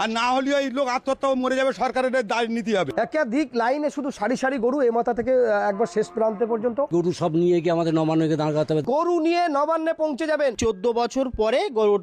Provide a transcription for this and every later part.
আর না হলে ওই লোক আত্মহত্যা মরে যাবে, সরকারের দায় নিতে হবে। একাধিক লাইনে শুধু সারি সারি গরু, এ মাথা থেকে একবার শেষ প্রান্তে পর্যন্ত গরু সব নিয়ে গিয়ে আমাদের নবান্নকে দাঁড় করাতে হবে। গরু নিয়ে নবান্নে পৌঁছে যাবেন। 14 বছর পরে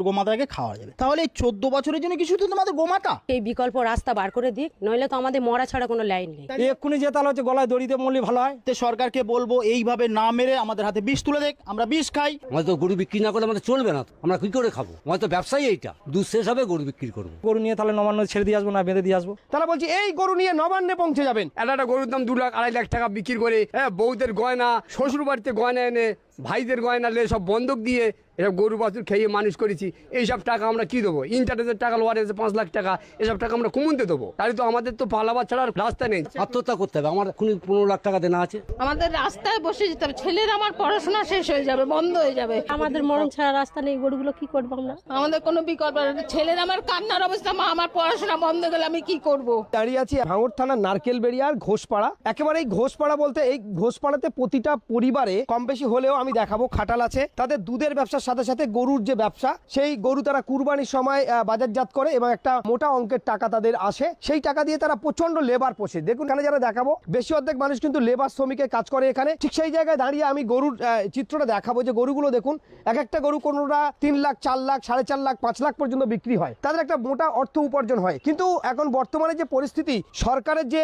গোমাতাকে খাওয়া যাবে। তাহলে এই 14 বছরের জন্য কি শুধু তোমাদের গোমাতা? এই বিকল্প রাস্তা বার করে দিক, নইলে তো আমাদের মরা ছাড়া কোনো লাইন নেই। এক্ষুনি যে তাহলে হচ্ছে গলায় দড়িতে মরলে ভালো হয়। তো সরকারকে বলবো এইভাবে না মেরে আমাদের হাতে বিষ তুলে দেখ, আমরা বিষ খাই। আমাদের তো গরু বিক্রি না করলে আমাদের চলবে না, আমরা কি করে খাবো? আমাদের তো ব্যবসায়ী এইটা, দুধ শেষ হবে গরু বিক্রি করবো। গরু নিয়ে তাহলে নবান্ন ছেড়ে দিয়ে আসবো না বেঁধে দিয়ে আসবো? তাহলে বলছি এই গরু নিয়ে নবান্নে পৌঁছে যাবেন। একটা গরুর দাম 2 লাখ 2.5 লাখ টাকা বিক্রি করে, বউদের গয়না, শ্বশুর বাড়িতে গয়না এনে, ভাইদের গয়না নিয়ে সব বন্ধক দিয়ে এসব গরু বাছুর খেয়ে মানুষ করেছি। এইসব টাকা আমরা কি দেবো? ইন্টারনেটের টাকা লোয়ার এসে 5 লাখ টাকা, এসব টাকা আমরা কমতে দেবো? তাহলে তো আমাদের তো পালাবার ছাড়া রাস্তা নেই। আত্মহত্যা করতে হবে। আমার এখনই 15 লাখ টাকা দেনা আছে। আমাদের রাস্তায় বসে যেতে হবে, ছেলের আমার পড়াশোনা শেষ হয়ে যাবে, বন্ধ হয়ে যাবে। আমাদের মরণ ছাড়া রাস্তা নেই, গরুগুলো কি করবো আমরা? আমাদের কোনো বিকল্প নেই। ছেলের আমার কান্নার অবস্থা, মা আমার পড়াশোনা বন্ধ গেলে আমি কি করব? দাঁড়িয়ে আছি ভাঙড় থানার নারকেলবেড়িয়ার ঘোষপাড়া। একেবারে এই ঘোষপাড়া বলতে এই ঘোষপাড়াতে প্রতিটা পরিবারে কম বেশি হলেও আমি দেখাবো খাটাল আছে। তাদের দুধের ব্যবসার সাথে সাথে গরুর যে ব্যবসা, সেই গরু তারা কুরবানির সময় বাজারজাত করে এবং একটা মোটা অঙ্কের টাকা তাদের আসে। সেই টাকা দিয়ে তারা প্রচন্ড লেবার পোষে। দেখুন এখানে যারা দেখাবো বেশি অর্ধেক মানুষ কিন্তু লেবার শ্রমিকের কাজ করে এখানে। ঠিক সেই জায়গায় দাঁড়িয়ে আমি গরুর চিত্রটা দেখাবো যে গরুগুলো দেখুন, এক একটা গরু কোনোটা 3 লাখ 4 লাখ 4.5 লাখ 5 লাখ পর্যন্ত বিক্রি হয়। তাদের একটা মোটা অর্থ উপার্জন হয়। কিন্তু এখন বর্তমানে যে পরিস্থিতি, সরকারের যে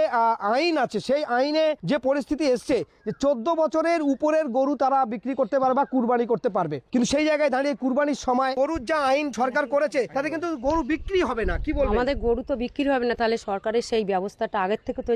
আইন আছে, সেই আইনে যে পরিস্থিতি এসছে যে 14 বছরের উপরের গরু তারা বিক্রি করতে পারবে বা কুরবানি করতে পারবে। কিন্তু সেই জায়গায় দাঁড়িয়ে কুরবানির সময় গরুর যা আইন সরকার করেছে তাতে কিন্তু গরু বিক্রি হবে না। কি বলবো? আমাদের গরু তো বিক্রি হবে না। তাহলে সরকারের সেই ব্যবস্থাটা আগের থেকে তো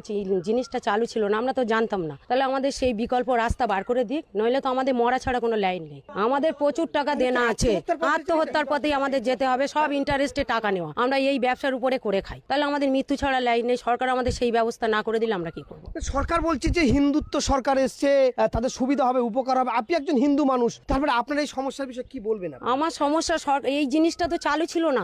জিনিসটা চালু ছিল না, আমরা তো জানতাম না। তাহলে আমাদের সেই বিকল্প রাস্তা বার করে দিক, নইলে তো আমাদের মরা ছাড়া কোনো লাইন নেই। আমাদের প্রচুর টাকা দেনা আছে, আত্মহত্যার পথেই আমাদের যেতে হবে। সব ইন্টারেস্টে টাকা নেওয়া, আমরা এই ব্যবসার উপরে করে খাই। তাহলে আমাদের মৃত্যু ছাড়া লাইন নেই। সরকার আমাদের সেই ব্যবস্থা না করে দিলে আমরা কি করবো? সরকার বলছে যে হিন্দুত্ব সরকার এসছে, তাদের সুবিধা হবে, উপকার হবে। আপনি একজন হিন্দু মানুষ, তারপরে আপনার এই সমস্যার বিষয়ে কি বলবেন? আমার সমস্যা, এই জিনিসটা তো চালু ছিল না,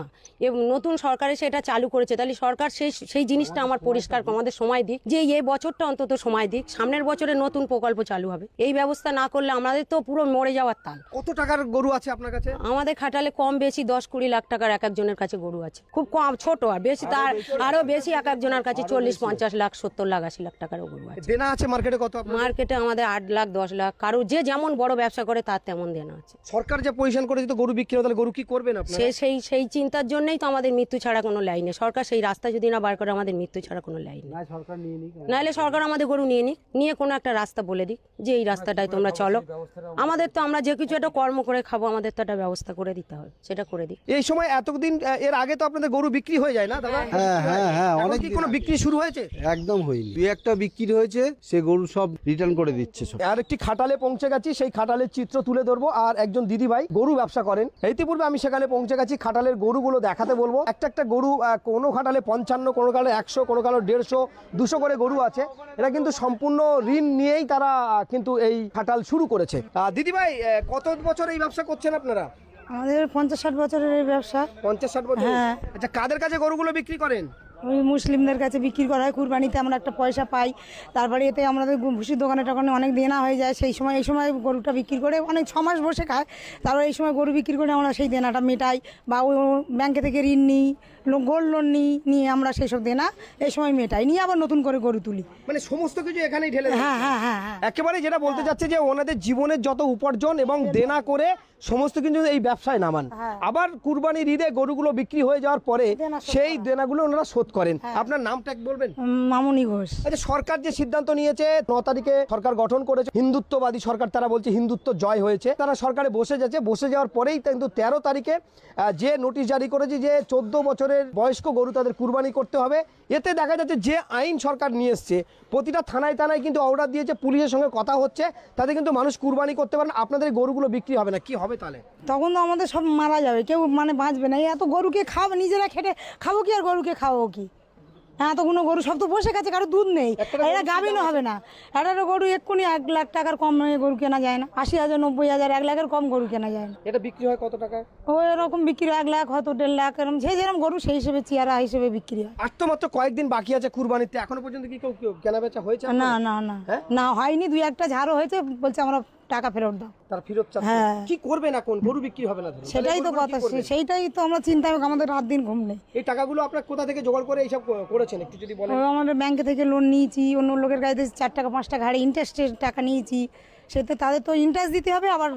নতুন সরকারে সেটা চালু করেছে। তাহলে সরকার সেই জিনিসটা আমার পরিষ্কার আমাদের সময় দিক, যে এই বছরটা অন্তত সময় দিক, সামনের বছরে নতুন প্রকল্প চালু হবে। এই ব্যবস্থা না করলে আমাদের তো পুরো মরে যাওয়ার তাল। কত টাকার গরু আছে আপনার কাছে? আমাদের খাটালে কম বেশি 10-20 লাখ টাকার এক একজনের কাছে গরু আছে। খুব কম, ছোট আর বেশি তার আরো বেশি এক একজনের কাছে 40-50 লাখ 70 লাখ 80 লাখ টাকার গরু আছে। দেনা আছে মার্কেটে কত? মার্কেটে আমাদের 8 লাখ 10 লাখ, কারো যে যেমন বড় ব্যবসা করে তার তেমন দেনা আছে। সরকার যে পজিশন করে দিত গরু বিক্রি, তাহলে গরু কি করবেন আপনারা? সেই চিন্তার জন্যই তো আমাদের মৃত্যু ছাড়া কোনো লাইন নেই। সরকার সেই রাস্তা যদি না বার করে, আমাদের মৃত্যু ছাড়া কোনো লাইন নেই। নাহলে সরকার আমাদের গরু নিয়ে কোনো একটা রাস্তা বলে দিক যে এই রাস্তাটায় তোমরা চলো। আমাদের তো আমরা যে কিছু একটা কর্ম করে খাবো, আমাদের তো একটা ব্যবস্থা করে দিতে হবে, সেটা করে দিক। এই সময় এতদিন এর আগে তো আপনাদের গরু বিক্রি হয়ে যায় না দাদা? হ্যাঁ অনেক কি কোনো বিক্রি শুরু হয়েছে? একদম হয়নি, 2-1টা বিক্রি হয়েছে, সে গরু সব রিটার্ন করে দিচ্ছে সব। আর একটি খাটালে পৌঁছে গেছি, সেই খাটালের চিত্র তুলে ধরবো। আর একজন দিদি ভাই গরু ব্যবসা করেন, ইতিপূর্বে আমি সেখানে পৌঁছে গেছি। খাটালের গরুগুলো দেখাতে বলবো। একটা গরু, কোনো খাটালে 55, কোনো খাটালে 100, কোনো খাটালে 150, 200 করে গরু আছে। এরা কিন্তু সম্পূর্ণ ঋণ নিয়েই তারা কিন্তু এই খাটাল শুরু করেছে। দিদি ভাই, কত বছর এই ব্যবসা করছেন আপনারা? আমাদের 50-60 বছরের এই ব্যবসা। 50-60 বছর? হ্যাঁ। আচ্ছা, কাদের কাছে গরুগুলো বিক্রি করেন? ওই মুসলিমদের কাছে বিক্রি করা হয়। কুরবানিতে আমরা একটা পয়সা পাই, তারপরে এতে আমাদের ভুসির দোকানে টোকানে অনেক দেনা হয়ে যায়। এই সময় গরুটা বিক্রি করে অনেক 6 মাস বসে খায়। তারপরে এই সময় গরু বিক্রি করে আমরা সেই দেনাটা মেটাই, বা ওই ব্যাংকে থেকে ঋণ নিই, গোল্ড লোন নিয়ে আমরা সেই সব দেনা এই সময় মেটাই, নিয়ে আবার নতুন করে গরু তুলি। মানে সমস্ত কিছু এখানেই ঢেলে? হ্যাঁ হ্যাঁ হ্যাঁ হ্যাঁ। একেবারে যেটা বলতে চাচ্ছে যে ওনাদের জীবনের যত উপার্জন এবং দেনা করে সমস্ত কিন্তু এই ব্যবসায় নামান। আবার কুরবানির ঈদে গরুগুলো বিক্রি হয়ে যাওয়ার পরে সেই দেনাগুলো ওনারা শোধ করেন। আপনার নামটা বলবেন? মামুনি ঘোষ। আচ্ছা, সরকার যে সিদ্ধান্ত নিয়েছে, 9 তারিখে সরকার গঠন করেছে, হিন্দুত্ববাদী সরকার, তারা বলছে হিন্দুত্ব জয় হয়েছে, তারা সরকারে বসে যাচ্ছে। বসে যাওয়ার পরেই কিন্তু 13 তারিখে যে নোটিশ জারি করেছে যে 14 বছরের বয়স্ক গরু তাদের কুরবানি করতে হবে। এতে দেখা যাচ্ছে যে আইন সরকার নিয়ে এসছে, প্রতিটা থানায় কিন্তু অর্ডার দিয়েছে, পুলিশের সঙ্গে কথা হচ্ছে, তাতে কিন্তু মানুষ কুরবানি করতে পারেন। আপনাদের গরুগুলো বিক্রি হবে না, কি হবে তাহলে? তখন তো আমাদের সব মারা যাবে, কেউ বাঁচবে না। এত গরুকে খাবো, নিজেরা খেটে খাবো কি, আর গরুকে খাবো কি? হ্যাঁ, তো কোনো গরু সব তো বসে গেছে, কারো দুধ নেই, এরা গাভিনও হবে না। একটা গরু এক্ষুনি 1 লাখ টাকার কম গরু কেনা যায় না। 80,000, 90,000, 1 লাখের কম গরু কেনা যায় না। এটা বিক্রি হয় কত টাকা? ওই এরকম বিক্রি হয় 1 লাখ, হয়তো 1.5 লাখ, এরকম যেরকম গরু সেই হিসেবে চেয়ারা হিসেবে বিক্রি হয়। আর তো মাত্র কয়েকদিন বাকি আছে কুরবানিতে, এখনো পর্যন্ত কি কেউ কেনা বেচা হয়েছে? না না না না, হয়নি। 2-1টা ঝাড়ও হয়েছে, বলছে আমরা টাকা ফেরত দাও। তার ফেরত চাচ্ছে। হ্যাঁ। কি করবেন এখন? গরু বিক্রি হবে না ধরুন। সেটাই তো তাহলে গরুর কথা, কি করবেন? সেইটাই তো আমরা চিন্তা হবে, আমাদের রাত দিন ঘুম নেই। এই টাকাগুলো আপনার কোথা থেকে জোগাড় করে এইসব করেছেন একটু যদি বলেন। আমাদের ব্যাংকে থেকে লোন নিয়েছি, অন্য লোকের কাছে 4 টাকা 5 টাকা হারে ইন্টারেস্টের টাকা নিয়েছি, সেতে তাদের তো ইন্টারেস্ট দিতে হবে, আবার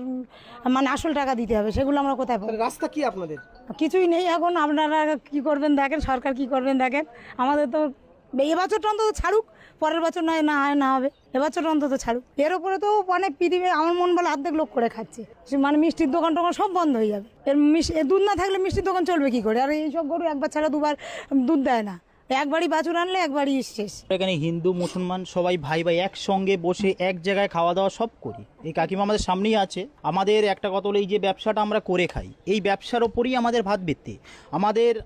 মানে আসল টাকা দিতে হবে, সেগুলো আমরা কোথায় পাবো? তাহলে রাস্তা কি আপনাদের? কিছুই নেই এখন। আপনারা কি করবেন দেখেন, সরকার কি করবেন দেখেন। আমাদের তো এবছরটা অন্তত ছাড়ুক, পরের বছর নয় না হয় না হবে, এবছর অন্তত ছাড়ুক। এর উপরে তো অনেক পৃথিবী আমার মন বলে অর্ধেক লোক করে খাচ্ছে, মানে মিষ্টির দোকান টোকান সব বন্ধ হয়ে যাবে। এর দুধ না থাকলে মিষ্টির দোকান চলবে কি করে? আর এইসব গরু একবার ছাড়া দুবার দুধ দেয় না, একবারই বাছুর আনলে একবারই শেষ। এখানে হিন্দু মুসলমান সবাই ভাই ভাই একসঙ্গে বসে এক জায়গায় খাওয়া দাওয়া সব করি। এই কাকিমা আমাদের সামনেই আছে। আমাদের একটা কথা হলো, এই যে ব্যবসাটা আমরা করে খাই, এই ব্যবসার ওপরই আমাদের ভাত ভিত্তি।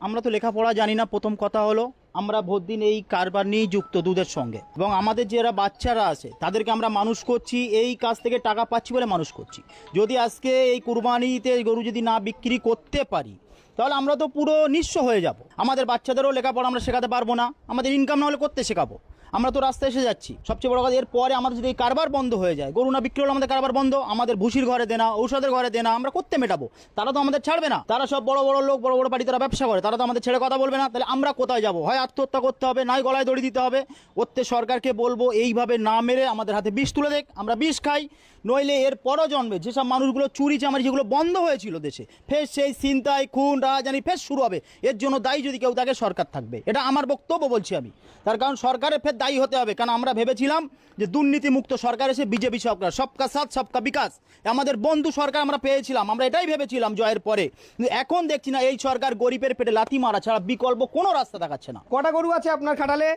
আমরা তো লেখাপড়া জানি না, প্রথম কথা হলো আমরা ভোট দিন এই কারবার নিয়েই যুক্ত দুধের সঙ্গে, এবং আমাদের যারা বাচ্চারা আছে তাদেরকে আমরা মানুষ করছি, এই কাজ থেকে টাকা পাচ্ছি বলে মানুষ করছি। যদি আজকে এই কুরবানিতে গরু যদি না বিক্রি করতে পারি, তাহলে আমরা তো পুরো নিঃস্ব হয়ে যাব। আমাদের বাচ্চাদেরও লেখাপড়া আমরা শেখাতে পারবো না, আমাদের ইনকাম না হলে করতে শেখাবো? আমরা তো রাস্তায় এসে যাচ্ছি। সবচেয়ে বড় কথা, এরপরে আমাদের যদি এই কারবার বন্ধ হয়ে যায়, গরু না বিক্রি হলে আমাদের কারবার বন্ধ, আমাদের ভুসির ঘরে দেনা, ঔষধের ঘরে দেনা আমরা করতে মেটাবো? তারা তো আমাদের ছাড়বে না। তারা সব বড় বড় লোক, বড় বড় বাড়ি, তারা ব্যবসা করে, তারা তো আমাদের ছেড়ে কথা বলবে না। তাহলে আমরা কোথায় যাব? হয় আত্মহত্যা করতে হবে, নয় গলায় দড়ি দিতে হবে। ওতে সরকারকে বলবো এইভাবে না মেরে আমাদের হাতে বিষ তুলে দেখ, আমরা বিষ খাই। নইলে এর পরও জন্মে যেসব মানুষগুলো চুরি চামারি যেগুলো বন্ধ হয়েছিল দেশে, ফের সেই ছিনতাই খুন রাজানি ফের শুরু হবে। এর জন্য দায়ী যদি কেউ থাকে, সরকার থাকবে। এটা আমার বক্তব্য বলছি আমি। তার কারণ সরকারের ফের দায়ী হতে হবে। কারণ আমরা ভেবেছিলাম যে দুর্নীতিমুক্ত সরকার এসে বিজেপি সরকার, সবকা সাথ সবকা বিকাশ, আমাদের বন্ধু সরকার আমরা পেয়েছিলাম, আমরা এটাই ভেবেছিলাম জয়ের পরে। কিন্তু এখন দেখছি না, এই সরকার গরিবের পেটে লাথি মারা ছাড়া বিকল্প কোনো রাস্তা দেখাচ্ছে না। কটা গরু আছে আপনার খাটালে?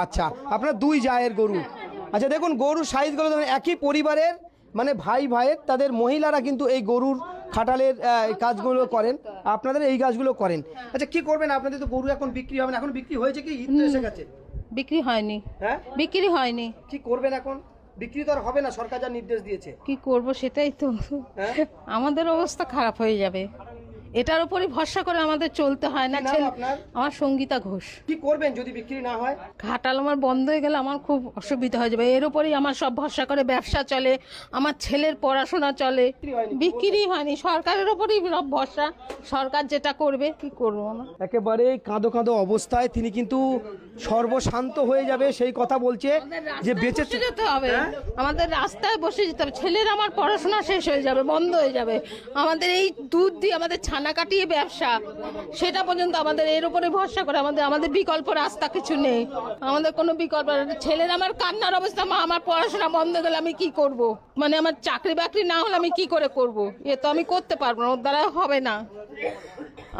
আচ্ছা, আপনার 2 জায়ের গরু। আচ্ছা দেখুন, গরুর সাইজগুলো দেখুন, একই পরিবারের মানে ভাই ভাইয়ের, তাদের মহিলারা কিন্তু এই গরুর খাটালের কাজগুলো করেন, আপনাদের এই কাজগুলো করেন। আচ্ছা কি করবেন? আপনাদের তো গরু এখন বিক্রি হবে না, এখন বিক্রি হয়েছে কি? ঈদ তো এসে গেছে। বিক্রি হয়নি, হ্যাঁ বিক্রি হয়নি। কি করবেন এখন? বিক্রি তো আর হবে না, সরকার যা নির্দেশ দিয়েছে। কি করব সেটাই তো, আমাদের অবস্থা খারাপ হয়ে যাবে। এটার উপরই ভরসা করে আমাদের চলতে হয় না। কি নাম ছেলে আপনার? আমার সঙ্গীতা ঘোষ। কি করবেন যদি বিক্রি না হয়? ঘাটাল আমার বন্ধ হয়ে গেলে আমার খুব অসুবিধা হয়ে যাবে। এর উপরেই আমার সব ভরসা করে ব্যবসা চলে, আমার ছেলের পড়াশোনা চলে। বিক্রি হয়নি, সরকারের উপরেই সব ভরসা, সরকার যেটা করবে। কি করবো আমরা? একেবারে কাঁদো কাঁদো অবস্থায় তিনি কিন্তু সর্বশান্ত হয়ে যাবে সেই কথা বলছে যে বেঁচে বসে যেতে হবে, আমাদের রাস্তায় বসে যেতে হবে। ছেলের আমার পড়াশোনা শেষ হয়ে যাবে, বন্ধ হয়ে যাবে। আমাদের এই দুধ দিয়ে আমাদের ছানা কাটিয়ে ব্যবসা, সেটা পর্যন্ত আমাদের এর উপরে ভরসা করে, আমাদের বিকল্প রাস্তা কিছু নেই। আমাদের কোনো বিকল্প, ছেলের আমার কান্নার অবস্থা, মা আমার পড়াশোনা বন্ধ গেলে আমি কি করব? মানে আমার চাকরি বাকরি না হলে আমি কি করে করব? এ তো আমি করতে পারবো না, ওর দ্বারা হবে না।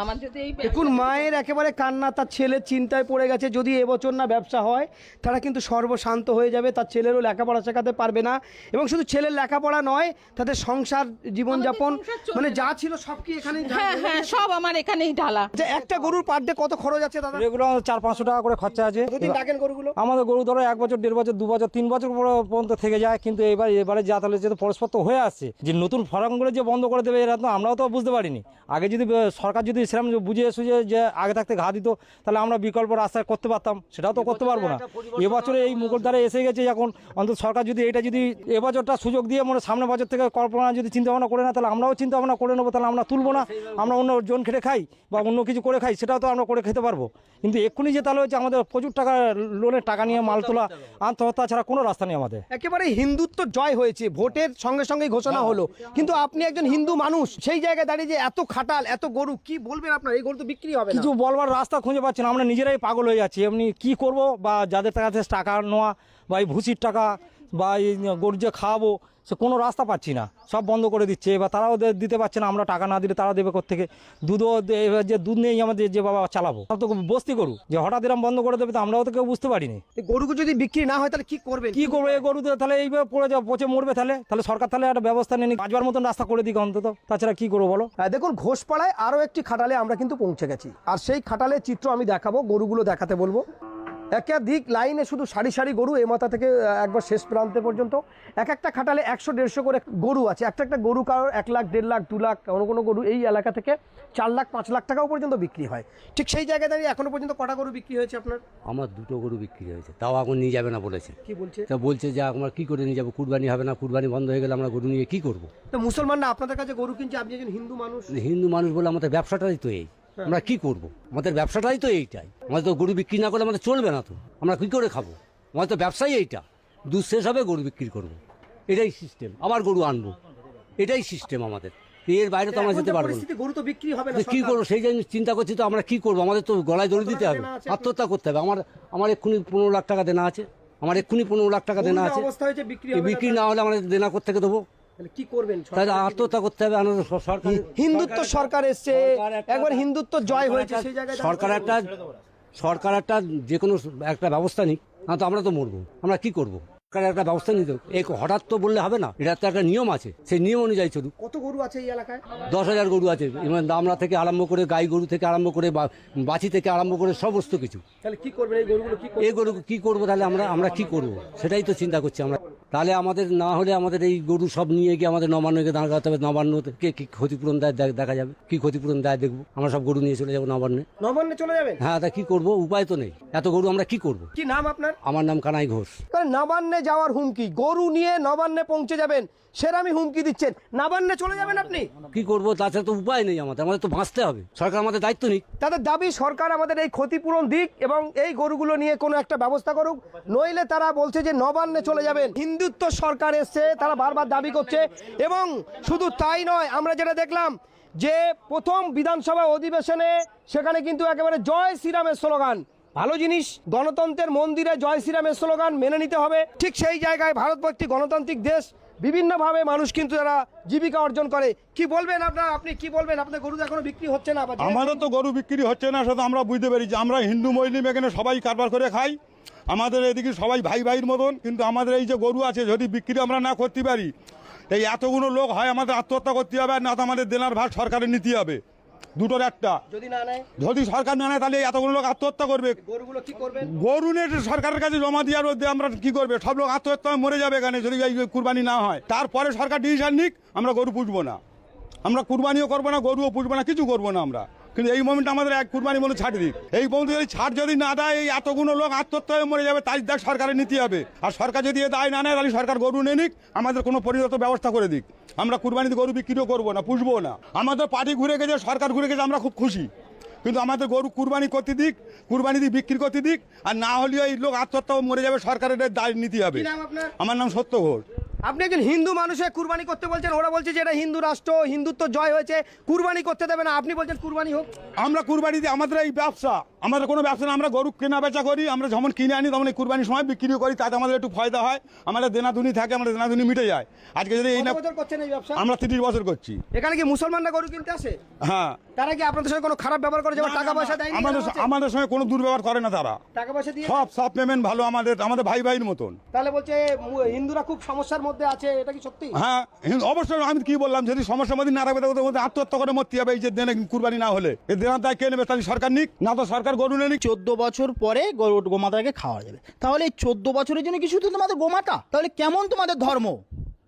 আমার যদি এই দেখুন, মায়ের একেবারে কান্না, তার ছেলের চিন্তায় পড়ে গেছে। যদি এবছর না ব্যবসা হয়, তারা কিন্তু সর্বশান্ত হয়ে যাবে। তার ছেলেরও লেখাপড়া শেখাতে পারবে না, এবং শুধু ছেলের লেখাপড়া নয়, তাদের সংসার জীবনযাপন মানে যা ছিল সব কি এখানে? হ্যাঁ হ্যাঁ, সব আমার এখানেই ঢালা। যে একটা গরুর পার ডে কত খরচ আছে দাদা? এগুলো 400-500 টাকা করে খরচা আছে। কতদিন রাখেন গরুগুলো? আমাদের গরু ধরো 1 বছর, 1.5 বছর, 2 বছর, 3 বছর পর্যন্ত থেকে যায়। কিন্তু এবারে যা তাহলে যেহেতু পরস্পর তো হয়ে আসছে, যে নতুন ফার্মগুলো যে বন্ধ করে দেবে, এরা তো আমরাও তো বুঝতে পারিনি। আগে যদি সরকার যদি সেরকম বুঝিয়ে সুঝিয়ে যে আগে থাকতে ঘা দিত, তাহলে আমরা বিকল্প রাস্তায় করতে পারতাম, সেটাও তো করতে পারবো না। এবছরে এই মুকুলধারে এসে গেছে, এখন অন্তত সরকার যদি এটা যদি এবছরটা সুযোগ দিয়ে মানে সামনের বছর থেকে কল্পনা যদি চিন্তা ভাবনা করে না, তাহলে আমরাও চিন্তা ভাবনা করে নেবো। তাহলে আমরা তুলবো না, আমরা অন্য জন খেটে খাই বা অন্য কিছু করে খাই, সেটাও তো আমরা করে খেতে পারবো। কিন্তু এক্ষুনি যে তাহলে হচ্ছে আমাদের প্রচুর টাকা লোনের টাকা নিয়ে মাল তোলা, আত্মহত্যা ছাড়া কোনো রাস্তা নেই আমাদের। একেবারে হিন্দুত্ব জয় হয়েছে, ভোটের সঙ্গে সঙ্গে ঘোষণা হলো, কিন্তু আপনি একজন হিন্দু মানুষ, সেই জায়গায় দাঁড়িয়ে যে এত খাটাল, এত গরু, কি বলবেন আপনার? এই গরু তো বিক্রি হবে না। কিছু বলবার রাস্তা খুঁজে পাচ্ছি না, আমরা নিজেরাই পাগল হয়ে যাচ্ছি। এমনি কি করব, বা যাদের কাছে টাকা নেওয়া বা এই ভুসির টাকা বা এই গরু যে খাওয়াবো, সে কোনো রাস্তা পাচ্ছি না, সব বন্ধ করে দিচ্ছে। এবার তারাও দিতে পারছে না, আমরা টাকা না দিলে তারা দেবে কোত্থেকে? দুধও এবার যে দুধ নেই আমাদের, যে বাবা চালাবো, সব তো বস্তি গরু, যে হঠাৎ এরকম বন্ধ করে দেবে তো আমরাও তো কেউ বুঝতে পারিনি। গরুকে যদি বিক্রি না হয় তাহলে কি করবেন? কি করবো এই গরু? তাহলে এইভাবে পড়ে যাবে, পচে মরবে। তাহলে সরকার তাহলে একটা ব্যবস্থা নেই, বাঁচবার মতন রাস্তা করে দিক অন্তত, তাছাড়া কি করবো বলো? দেখুন, ঘোষপাড়ায় আরও একটি খাটালে আমরা কিন্তু পৌঁছে গেছি, আর সেই খাটালের চিত্র আমি দেখাবো, গরুগুলো দেখাতে বলবো। একাধিক লাইনে শুধু সারি সারি গরু এই মাথা থেকে একবার শেষ প্রান্তে পর্যন্ত এক একটা খাটালে 100-150 করে গরু আছে। একটা একটা গরু কারোর 1 লাখ 1.5 লাখ 2 লাখ, কোনো কোনো গরু এই এলাকা থেকে 4 লাখ 5 লাখ টাকাও পর্যন্ত বিক্রি হয়। ঠিক সেই জায়গায় দাঁড়িয়ে এখনো পর্যন্ত কটা গরু বিক্রি হয়েছে আপনার? আমার 2টো গরু বিক্রি হয়েছে, তাও এখন নিয়ে যাবে না বলেছে। কি বলছে? তা বলছে যে আমরা কি করে নিয়ে যাবো, কুরবানি হবে না, কুরবানি বন্ধ হয়ে গেলে আমরা গরু নিয়ে কি করব। তো মুসলমানরা আপনাদের কাছে গরু কিনছে, আপনি একজন হিন্দু মানুষ। হিন্দু মানুষ বলে আমাদের ব্যবসাটাই তো এই, আমরা কি করব, আমাদের ব্যবসাটাই তো এইটাই। আমাদের তো গরু বিক্রি না করলে আমাদের চলবে না, তো আমরা কি করে খাবো, আমাদের তো ব্যবসাই এইটা। দুধ শেষ হবে গরু বিক্রি করব, এটাই সিস্টেম। আবার গরু আনবো, এটাই সিস্টেম আমাদের। এর বাইরে তো আমরা যেতে পারবো না। গরু তো বিক্রি হবে না, কি করবো সেই জন্য চিন্তা করছি। তো আমরা কি করবো, আমাদের তো গলায় দড়ি দিতে হবে, আত্মহত্যা করতে হবে। আমার এক্ষুনি 15 লাখ টাকা দেনা আছে, আমার এক্ষুনি 15 লাখ টাকা দেনা আছে। অবস্থা হয়েছে বিক্রি না হলে আমাদের দেনা কোত্থেকে দেবো, কি করবেন? তাহলে আত্মহত্যা করতে হবে। সরকার হিন্দুত্ব সরকার এসছে, একবার হিন্দুত্ব জয় হয়েছে, সেই জায়গায় সরকার একটা যে কোনো একটা ব্যবস্থা নিক, না তো আমরা তো মরবো। আমরা কি করবো, সরকার একটা ব্যবস্থা নিতে হবে। এই হঠাৎ তো বললে হবে না, এটা তো একটা নিয়ম আছে, সেই নিয়ম অনুযায়ী চলুক। কত গরু আছে এই এলাকায়? 10,000 গরু আছে, এবং দামড়া থেকে আরম্ভ করে গাই গরু থেকে আরম্ভ করে বাছি থেকে আরম্ভ করে সমস্ত কিছু। তাহলে কি করবেন এই গরুগুলো? এই গরু কি করবো, তাহলে আমরা কি করব, সেটাই তো চিন্তা করছি আমরা। তাহলে আমাদের না হলে আমাদের এই গরু সব নিয়ে গিয়ে আমাদের নবান্নকে দাঁড়াতে হবে। নবান্নকে কি ক্ষতিপূরণ দেয় দেখা যাবে, কি ক্ষতিপূরণ দেয় দেখবো। আমরা সব গরু নিয়ে চলে যাবো নবান্নে চলে যাবেন? হ্যাঁ, তা কি করবো, উপায় তো নেই। এত গরু আমরা কি করব। কি নাম আপনার? আমার নাম কানাই ঘোষ। নবান্নে যাওয়ার হুমকি, গরু নিয়ে নবান্নে পৌঁছে যাবেন সেরামি হুমকি দিচ্ছেন, নবান্নে চলে যাবেন আপনি? কি করবো, তাছাড়া তো উপায় নেই। আমাদের তো বাঁচতে হবে, সরকার আমাদের দায়িত্ব নিক। তাদের দাবি সরকার আমাদের এই ক্ষতিপূরণ দিক এবং এই গরুগুলো নিয়ে কোনো একটা ব্যবস্থা করুক, নইলে তারা বলছে যে নবান্নে চলে যাবেন। হিন্দুত্ব সরকার এসছে, তারা বারবার দাবি করছে। এবং শুধু তাই নয়, আমরা যেটা দেখলাম যে প্রথম বিধানসভা অধিবেশনে সেখানে কিন্তু একেবারে জয় শ্রীরামের স্লোগান। ভালো জিনিস, গণতন্ত্রের মন্দিরে জয় শ্রীরামের স্লোগান মেনে নিতে হবে। ঠিক সেই জায়গায় ভারতবর্ষ একটি গণতান্ত্রিক দেশ, বিভিন্নভাবে মানুষ কিন্তু তারা জীবিকা অর্জন করে। কি বলবেন আপনি কি বলবেন? আপনার গরু এখনো বিক্রি হচ্ছে না? আমাদের তো গরু বিক্রি হচ্ছে না, সেটা আমরা বুঝতে পারি যে আমরা হিন্দু মুসলিম এখানে সবাই কারবার করে খাই। আমাদের এদিকে সবাই ভাই ভাইয়ের মতন, কিন্তু আমাদের এই যে গরু আছে যদি বিক্রি আমরা না করতে পারি, এই এতগুলো লোক হয় আমাদের আত্মহত্যা করতে হবে, আর না তো আমাদের দেনার ভাগ সরকারের নিতে হবে। দুটোর একটা। যদি সরকার না নেয় তাহলে এতগুলো লোক আত্মহত্যা করবে। গরুগুলো কি করবে? গরু নিয়ে সরকারের কাছে জমা দিয়ে আমরা কি করবে? সব লোক আত্মহত্যা মরে যাবে এখানে যদি এই কুরবানি না হয়। তারপরে সরকার ডিসিশন নিক, আমরা গরু পুষবো না, আমরা কুরবানিও করবো না, গরুও পুষবো না, কিছু করবো না আমরা। কিন্তু এই মোমেন্টে আমাদের এক কুরবানি মনে ছাড় দিক। এই মোমেন্টে যদি ছাড় যদি না দেয়, এই এতগুলো লোক আত্মহত্যা হয়ে মরে যাবে, তাই দেখ সরকারের নিতে হবে। আর সরকার যদি এ দায় না নেয়, তাহলে সরকার গরু নিয়ে নিক, আমাদের কোনো পরিণত ব্যবস্থা করে দিক। আমরা কুরবানিতে গরু বিক্রিও করবো না, পুষবো না। আমাদের পার্টি ঘুরে গেছে, সরকার ঘুরে গেছে, আমরা খুব খুশি। কিন্তু আমাদের গরু কুরবানি করতে দিক, কুরবানি দিয়ে বিক্রি করতে দিক। আর না হলেও এই লোক আত্মহত্যা মরে যাবে, সরকারের দায় নিতে হবে। আমার নাম সত্য ঘোষ। আপনি একজন হিন্দু মানুষে কুরবানি করতে বলছেন, ওরা বলছে যে এটা হিন্দু রাষ্ট্র, হিন্দুত্ব জয় হয়েছে, কুরবানি করতে দেবে না। আপনি বলছেন কুরবানি হোক। আমরা কুরবানি দিই, আমাদের এই ব্যবসা, আমাদের কোনো ব্যবসা না। আমরা গরু কেনা বেচা করি, আমরা যখন কিনে আনি তখন এই কুরবানির সময় বিক্রিও করি, তাতে আমাদের একটু ফায়দা হয়, আমাদের দেনাদুনি থাকে, আমাদের দেনাদুনি মিটে যায়। আজকে যদি এই না করছেন এই ব্যবসা? আমরা 30 বছর করছি। এখানে কি মুসলমানরা গরু কিনতে আসে? হ্যাঁ। তারা কি আপনাদের সঙ্গে কোনো খারাপ ব্যবহার করে? যেমন টাকা পয়সা দেয়? আমাদের সঙ্গে কোনো দুর্ব্যবহার করে না তারা, টাকা পয়সা দিয়ে সব পেমেন্ট ভালো, আমাদের ভাই ভাইয়ের মতন। তাহলে বলছে হিন্দুরা খুব সমস্যার মধ্যে আছে, এটা কি সত্যি? হ্যাঁ, অবশ্যই। আমি কি বললাম, যদি সমস্যার মধ্যে না থাকবে তাহলে আত্মহত্যা করে মরতে হবে। এই যে দেনা কুরবানি না হলে এই দেনার দায় কে নেবে? তাহলে সরকার নিক, না তো সরকার গরু নিক। 14 বছর পরে গোমাতাকে খাওয়া যাবে। তাহলে এই 14 বছরের জন্য কি শুধু তোমাদের গোমাতা? তাহলে কেমন তোমাদের ধর্ম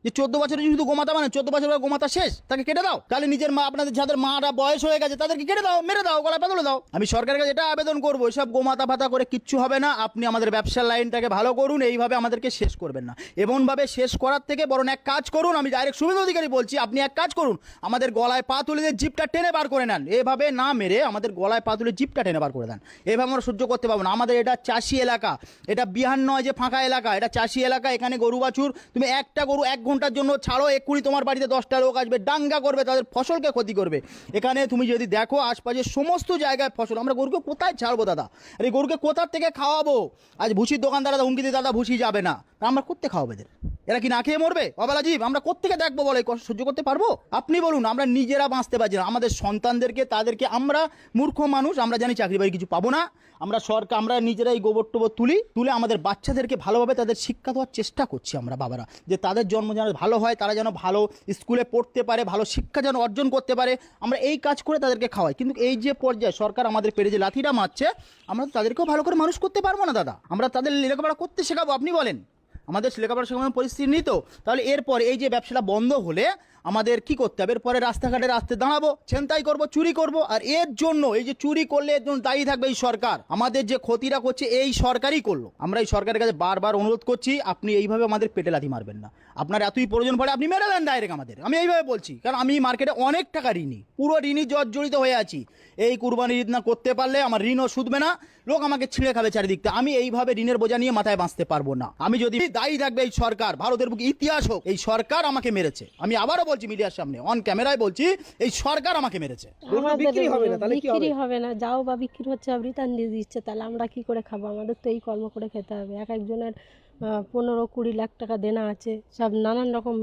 যে 14 বছরের শুধু গোমাতা, মানে 14 বছর গোমাতা শেষ, তাকে কেটে দাও? তাহলে নিজের মা, আপনাদের যাদের মারা বয়স হয়ে গেছে তাদেরকে কেটে দাও, মেরে দাও, গলায় পাতলে দাও। আমি সরকারের কাছে এটা আবেদন করবো, এসব গোমাতা ফাতা করে কিচ্ছু হবে না। আপনি আমাদের ব্যবসার লাইনটাকে ভালো করুন, এইভাবে আমাদেরকে শেষ করবেন না। এমনভাবে শেষ করার থেকে বরং এক কাজ করুন, আমি ডাইরেক্ট সুবিধা অধিকারী বলছি, আপনি এক কাজ করুন, আমাদের গলায় পা তুলে দিয়ে জিপটা টেনে বার করে নেন। এভাবে না মেরে আমাদের গলায় পা তুলে জিপটা টেনে বার করে দেন। এভাবে আমরা সহ্য করতে পারবো না। আমাদের এটা চাষি এলাকা, এটা বিহার নয় যে ফাঁকা এলাকা, এটা চাষি এলাকা। এখানে গরু বাছুর, তুমি একটা গরু 1 ঘন্টার জন্য ছাড়ো, এক্ষুনি তোমার বাড়িতে 10টা লোক আসবে, দাঙ্গা করবে, তাদের ফসলকে ক্ষতি করবে। এখানে তুমি যদি দেখো আশপাশের সমস্ত জায়গায় ফসল, আমরা গরুকে কোথায় ছাড়বো দাদা? আর এই গরুকে কোথার থেকে খাওয়াবো? আজ ভুসির দোকানদাররা হুমকি দিয়ে, দাদা ভুসি যাবে না, আমরা কোত্থেকে খাওয়াবো এদের? এরা কি না খেয়ে মরবে? অবেলা জীব, আমরা কোত্থেকে দেখবো বলে? কষ্ট সহ্য করতে পারবো? আপনি বলুন, আমরা নিজেরা বাঁচতে পারছি না, আমাদের সন্তানদেরকে, তাদেরকে, আমরা মূর্খ মানুষ, আমরা জানি চাকরি বাকরি কিছু পাবো না, আমরা নিজেরা এই গোবর টোবর তুলে আমাদের বাচ্চাদেরকে ভালোভাবে তাদের শিক্ষা দেওয়ার চেষ্টা করছি আমরা বাবারা, যে তাদের জন্ম যেন ভালো হয়, তারা যেন ভালো স্কুলে পড়তে পারে, ভালো শিক্ষা যেন অর্জন করতে পারে, আমরা এই কাজ করে তাদেরকে খাওয়াই। কিন্তু এই যে পর্যায়ে সরকার আমাদের পেটে যে লাথিটা মারছে, আমরা তো তাদেরকেও ভালো করে মানুষ করতে পারবো না দাদা। আমরা তাদের লেখাপড়া করতে শেখাবো? আপনি বলেন, আমাদের লেখাপড়া শেখানোর পরিস্থিতি নেই তো। তাহলে এরপর এই যে ব্যবসাটা বন্ধ হলে আমাদের কি করতে হবে? এরপরে রাস্তাঘাটে দাঁড়াবো, ছিনতাই করব, চুরি করব, আর এর জন্য এই যে চুরি করলে এর জন্য দায়ী থাকবে এই সরকার। আমাদের যে ক্ষতিটা করছে এই সরকারই করলো। আমরা এই সরকারের কাছে বারবার অনুরোধ করছি, আপনি এইভাবে আমাদের পেটে লাথি মারবেন না। আপনার এতই প্রয়োজন পড়ে আপনি মেরে দেন ডাইরেক্ট আমাদের। আমি এইভাবে বলছি, কারণ আমি মার্কেটে অনেক টাকা ঋণী, পুরো ঋণী জর্জরিত হয়ে আছি। এই কুরবানি ঈদ না করতে পারলে আমার ঋণও শুধবে না, লোক আমাকে ছিঁড়ে খাবে চারিদিক থেকে। আমি এইভাবে ঋণের বোঝা নিয়ে মাথায় বাঁচতে পারবো না। আমি যদি দায়ী থাকবে এই সরকার, ভারতের বুকে ইতিহাস হোক, এই সরকার আমাকে মেরেছে। আমি আবারও বলছি, মিডিয়ার সামনে অন ক্যামেরায় বলছি, এই সরকার আমাকে মেরেছে। বিক্রি হবে না, তাহলে কি হবে? বিক্রি হবে না, যাও বা বিক্রি হচ্ছে রিটার্ন দিয়ে দিচ্ছে, তাহলে আমরা কি করে খাবো? আমাদের তো এই কর্ম করে খেতে হবে। এক একজনের 15-20 লাখ টাকা দেনা আছে, সব নানান রকম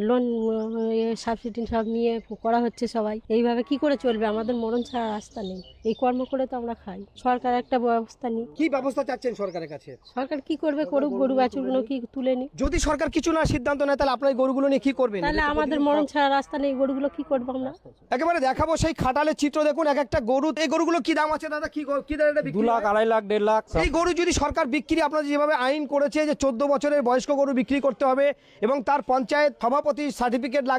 লোন সাবসিডি সব নিয়ে করা হচ্ছে সবাই। এইভাবে কি করে চলবে? আমাদের মরণ ছাড়া রাস্তা নেই, এই কর্ম করে তো আমরা খাই। সরকার একটা ব্যবস্থা নিই। কি ব্যবস্থা চাচ্ছেন সরকারের কাছে? সরকার কি করবে করুক, গরু বাছুরগুলো কি তুলে নি। যদি সরকার কিছু না সিদ্ধান্ত নেয়, তাহলে আপনার এই গরুগুলো নিয়ে কি করবেন? তাহলে আমাদের মরণ ছাড়া রাস্তা নেই, গরুগুলো কি করবো আমরা? একেবারে দেখাবো সেই খাটালের চিত্র। দেখুন এক একটা গরু। এই গরুগুলো কি দাম আছে দাদা? কি দামে 2 লাখ, 2.5 লাখ, 1.5 লাখ। এই গরু যদি সরকার বিক্রি, আপনাদের যেভাবে আইন করেছে যে 14 বছরের বয়স্ক গরু বিক্রি করতে হবে এবং তার পঞ্চায়েত সভাপতি সার্টিফিকেট লাগবে,